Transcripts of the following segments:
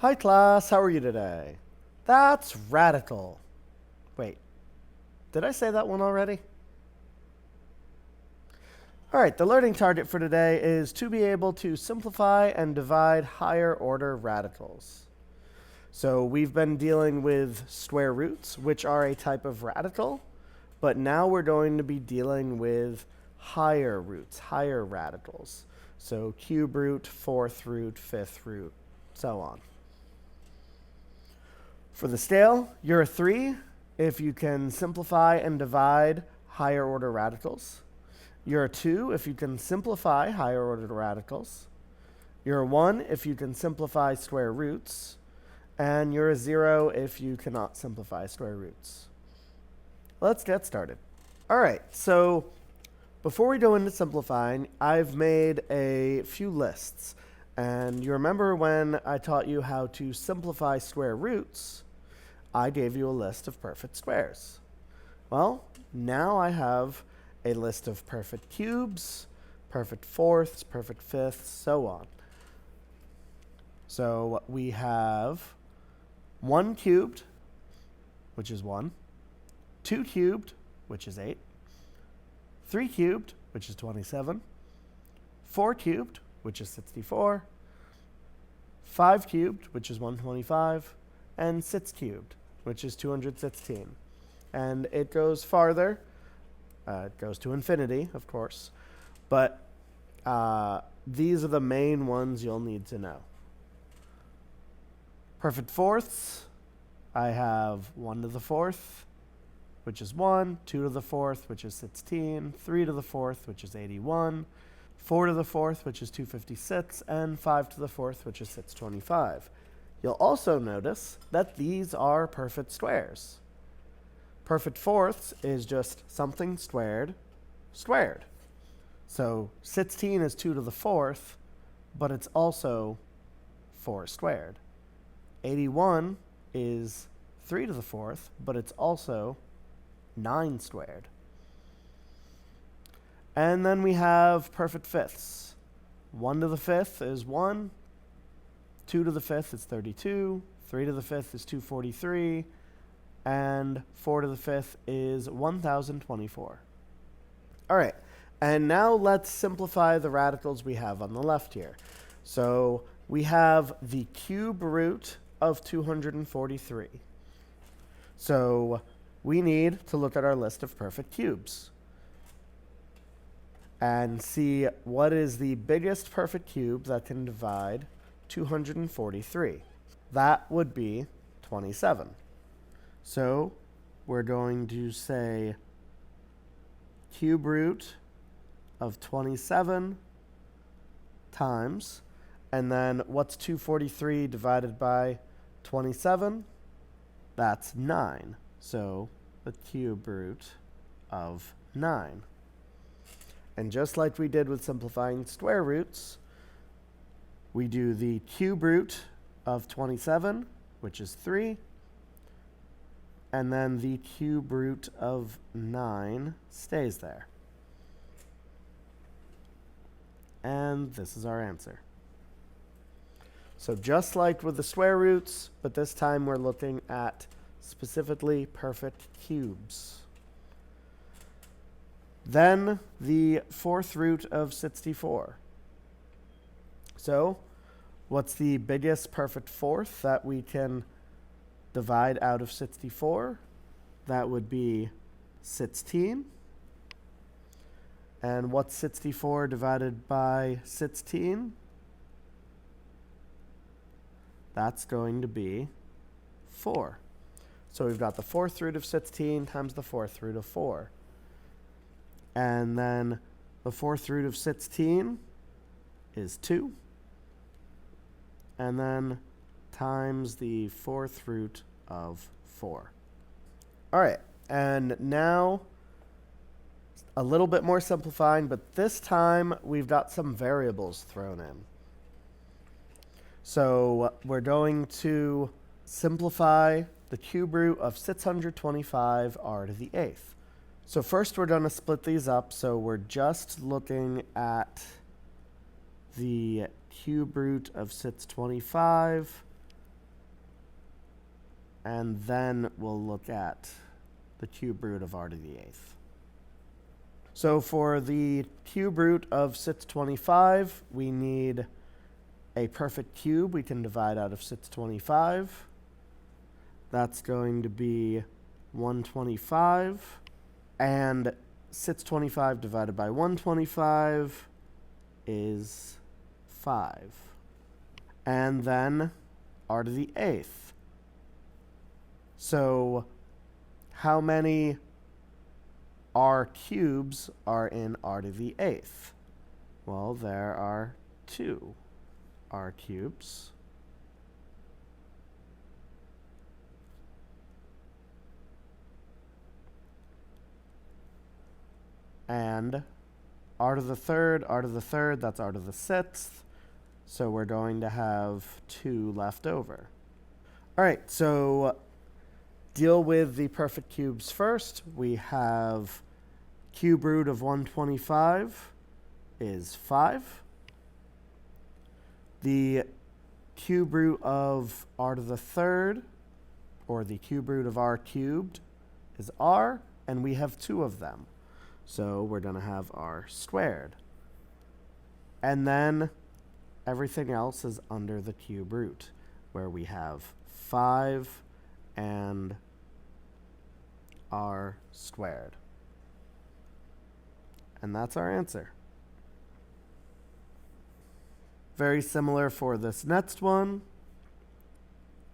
Hi class, how are you today? That's radical. Wait, did I say that one already? All right, the learning target for today is to be able to simplify and divide higher order radicals. So we've been dealing with square roots, which are a type of radical, but now we're going to be dealing with higher roots, higher radicals. So cube root, fourth root, fifth root, so on. For the scale, you're a 3 if you can simplify and divide higher order radicals. You're a 2 if you can simplify higher order radicals. You're a 1 if you can simplify square roots. And you're a 0 if you cannot simplify square roots. Let's get started. All right, so before we go into simplifying, I've made a few lists. And you remember when I taught you how to simplify square roots, I gave you a list of perfect squares. Well, now I have a list of perfect cubes, perfect fourths, perfect fifths, so on. So we have 1 cubed, which is 1, 2 cubed, which is 8, 3 cubed, which is 27, 4 cubed, which is 64, 5 cubed, which is 125, and 6 cubed, which is 216. And it goes farther. It goes to infinity, of course. But these are the main ones you'll need to know. Perfect fourths, I have 1 to the 4th, which is 1, 2 to the 4th, which is 16, 3 to the 4th, which is 81, 4 to the 4th, which is 256, and 5 to the 4th, which is 625. You'll also notice that these are perfect squares. Perfect fourths is just something squared, squared. So 16 is 2 to the 4th, but it's also 4 squared. 81 is 3 to the 4th, but it's also 9 squared. And then we have perfect fifths. 1 to the 5th is 1, 2 to the 5th is 32, 3 to the 5th is 243, and 4 to the 5th is 1024. All right, and now let's simplify the radicals we have on the left here. So we have the cube root of 243. So we need to look at our list of perfect cubes and see what is the biggest perfect cube that can divide 243. That would be 27. So we're going to say cube root of 27 times, and then what's 243 divided by 27? That's 9. So the cube root of 9. And just like we did with simplifying square roots, we do the cube root of 27, which is 3, and then the cube root of 9 stays there. And this is our answer. So just like with the square roots, but this time we're looking at specifically perfect cubes. Then the fourth root of 64. So what's the biggest perfect fourth that we can divide out of 64? That would be 16. And what's 64 divided by 16? That's going to be 4. So we've got the fourth root of 16 times the fourth root of 4. And then the fourth root of 16 is 2. And then times the fourth root of 4. All right, and now a little bit more simplifying, but this time we've got some variables thrown in. So we're going to simplify the cube root of 625 r to the 8th. So first we're going to split these up, so we're just looking at the cube root of 625 and then we'll look at the cube root of r to the 8th. So for the cube root of 625, we need a perfect cube we can divide out of 625. That's going to be 125. And 625 divided by 125 is 5. And then r to the 8th. So how many r cubes are in r to the 8th? Well, there are 2 r cubes. And r to the 3rd, r to the 3rd, that's r to the 6th. So we're going to have 2 left over. All right, so deal with the perfect cubes first. We have cube root of 125 is 5. The cube root of r to the 3rd, or the cube root of r cubed, is r, and we have 2 of them. So we're going to have r squared. And then everything else is under the cube root, where we have 5 and r squared. And that's our answer. Very similar for this next one,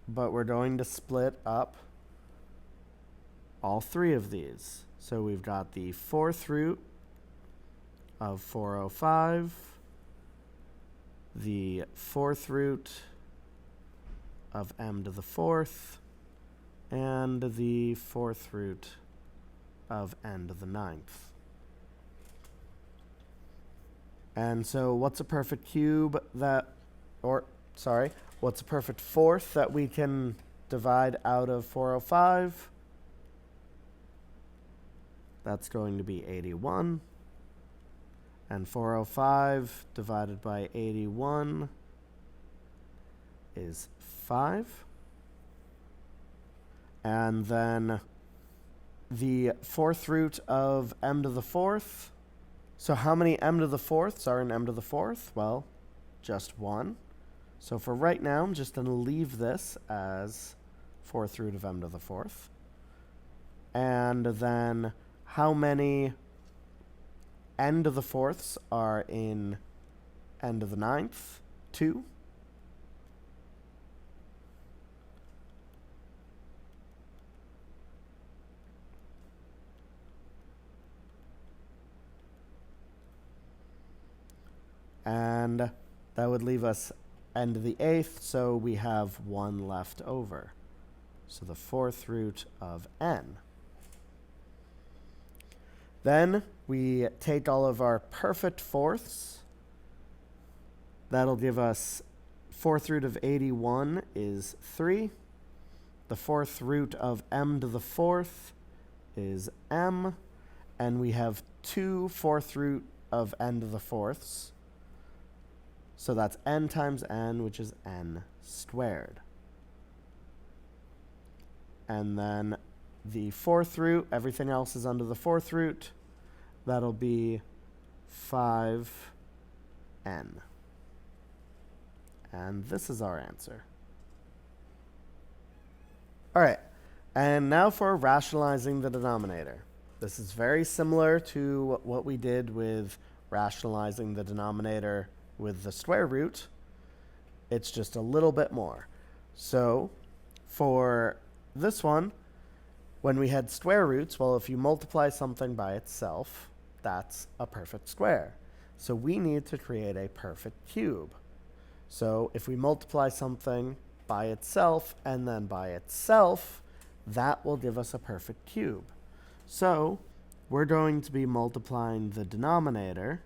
but we're going to split up all 3 of these. So we've got the 4th root of 405, the 4th root of m to the 4th, and the 4th root of n to the 9th. And so what's a perfect cube what's a perfect fourth that we can divide out of 405? That's going to be 81. And 405 divided by 81 is 5. And then the 4th root of m to the 4th. So how many m to the 4ths are in m to the 4th? Well, just 1. So for right now, I'm just going to leave this as 4th root of m to the 4th. And then how many n to the 4ths are in n to the 9th? 2. And that would leave us n to the 8th, so we have 1 left over. So the 4th root of n. Then we take all of our perfect fourths. That'll give us 4th root of 81 is 3. The 4th root of m to the 4th is m. And we have 2 4th root of n to the 4ths. So that's n times n, which is n squared. And then the 4th root, everything else is under the 4th root. That'll be 5n. And this is our answer. All right, and now for rationalizing the denominator. This is very similar to what we did with rationalizing the denominator with the square root. It's just a little bit more. So for this one, when we had square roots, well, if you multiply something by itself, that's a perfect square. So we need to create a perfect cube. So if we multiply something by itself and then by itself, that will give us a perfect cube. So we're going to be multiplying the denominator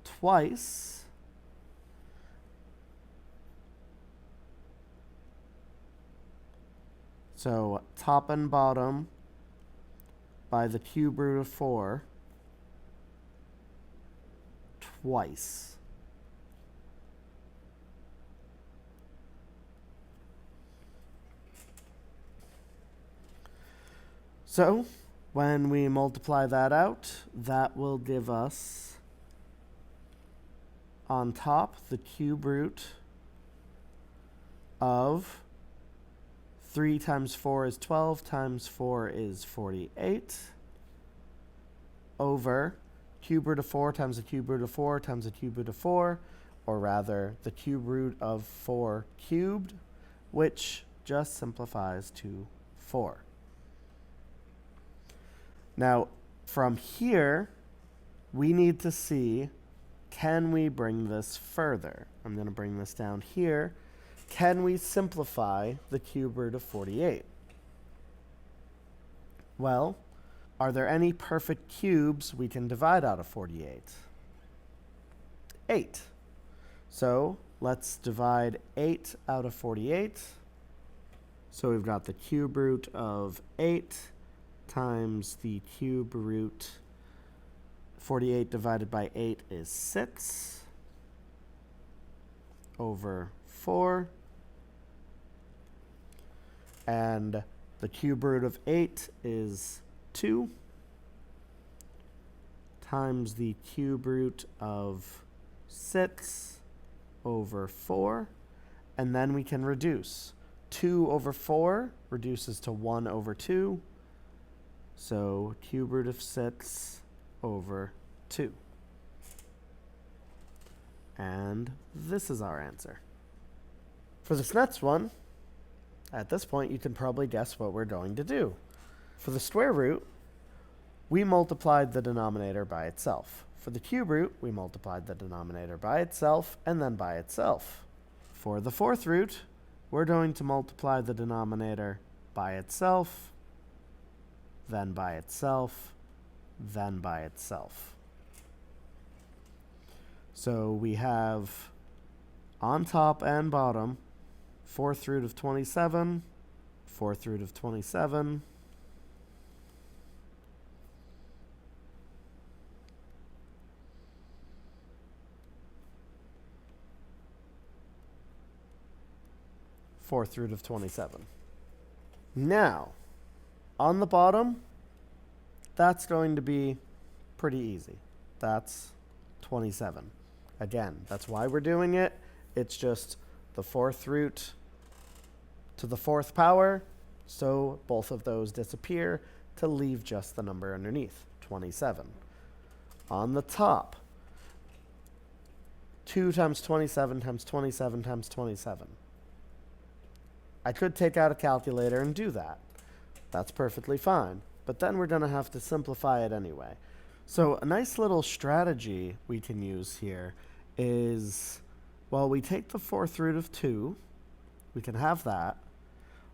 twice so top and bottom by the cube root of 4 twice. So when we multiply that out, that will give us on top the cube root of 3 times 4 is 12 times 4 is 48 over cube root of 4 times the cube root of 4 times the cube root of 4, or rather the cube root of 4 cubed, which just simplifies to 4. Now, from here, we need to see, can we bring this further? I'm going to bring this down here. Can we simplify the cube root of 48? Well, are there any perfect cubes we can divide out of 48? 8. So let's divide 8 out of 48. So we've got the cube root of 8 times the cube root. 48 divided by 8 is 6 over 4. And the cube root of 8 is 2 times the cube root of 6 over 4. And then we can reduce. 2 over 4 reduces to 1 over 2. So cube root of 6 over 2. And this is our answer. For this next one, at this point, you can probably guess what we're going to do. For the square root, we multiplied the denominator by itself. For the cube root, we multiplied the denominator by itself and then by itself. For the fourth root, we're going to multiply the denominator by itself, then by itself, then by itself. So we have on top and bottom, fourth root of 27, fourth root of 27, fourth root of 27. Now, on the bottom, that's going to be pretty easy. That's 27. Again, that's why we're doing it. It's just the fourth root to the fourth power, so both of those disappear to leave just the number underneath, 27. On the top, 2 times 27 times 27 times 27. I could take out a calculator and do that. That's perfectly fine. But then we're going to have to simplify it anyway. So a nice little strategy we can use here is, well, we take the fourth root of 2. We can have that.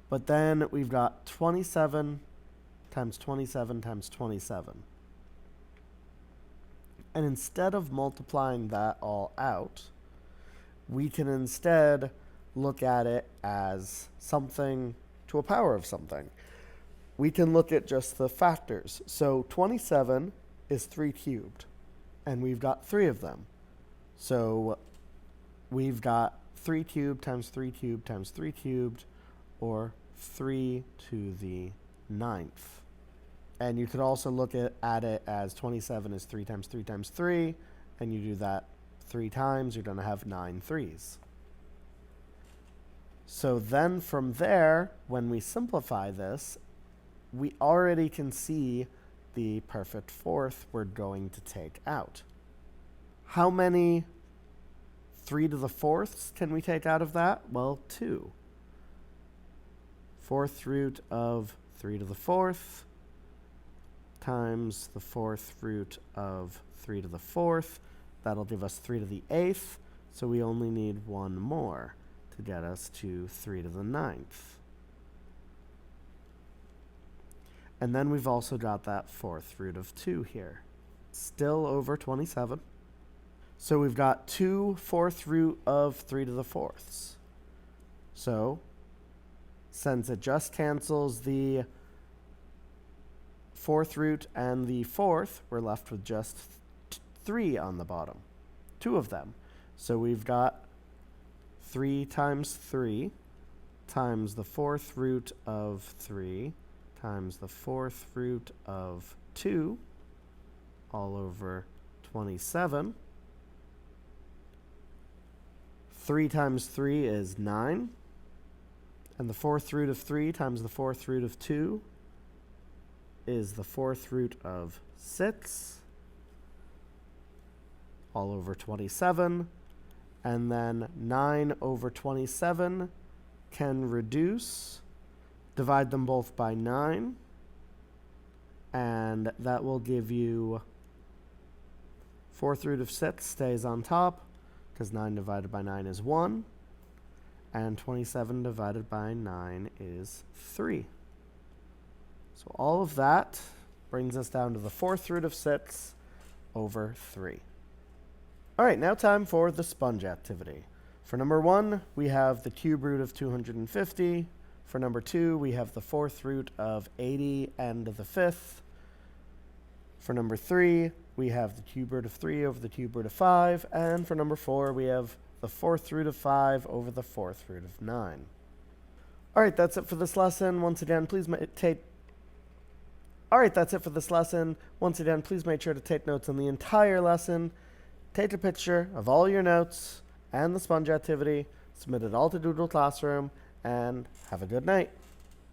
But then we've got 27 times 27 times 27. And instead of multiplying that all out, we can instead look at it as something to a power of something. We can look at just the factors. So 27 is 3 cubed, and we've got 3 of them. So we've got 3 cubed times 3 cubed times 3 cubed, or 3 to the 9th. And you could also look at it as 27 is 3 times 3 times 3, and you do that 3 times, you're going to have 9 3s. So then from there, when we simplify this, we already can see the perfect fourth we're going to take out. How many 3 to the fourths can we take out of that? Well, 2. Fourth root of 3 to the fourth times the fourth root of 3 to the fourth. That'll give us 3 to the 8th, so we only need one more to get us to 3 to the 9th. And then we've also got that fourth root of 2 here. Still over 27. So we've got 2 fourth root of 3 to the fourths. So since it just cancels the fourth root and the fourth, we're left with just 3 on the bottom. 2 of them. So we've got 3 times 3 times the fourth root of 3 times the fourth root of 2 all over 27. 3 times 3 is 9. And the fourth root of 3 times the fourth root of 2 is the fourth root of 6 all over 27. And then 9 over 27 can reduce. Divide them both by 9. And that will give you fourth root of 6 stays on top, because 9 divided by 9 is 1. And 27 divided by 9 is 3. So all of that brings us down to the fourth root of 6 over 3. All right, now time for the sponge activity. For number 1, we have the cube root of 250. For number 2, we have the fourth root of 80 and the fifth. For number 3, we have the cube root of 3 over the cube root of 5. And for number 4, we have the fourth root of 5 over the fourth root of 9. All right, that's it for this lesson. Once again, please make sure to take notes on the entire lesson. Take a picture of all your notes and the sponge activity. Submit it all to Google Classroom, and have a good night.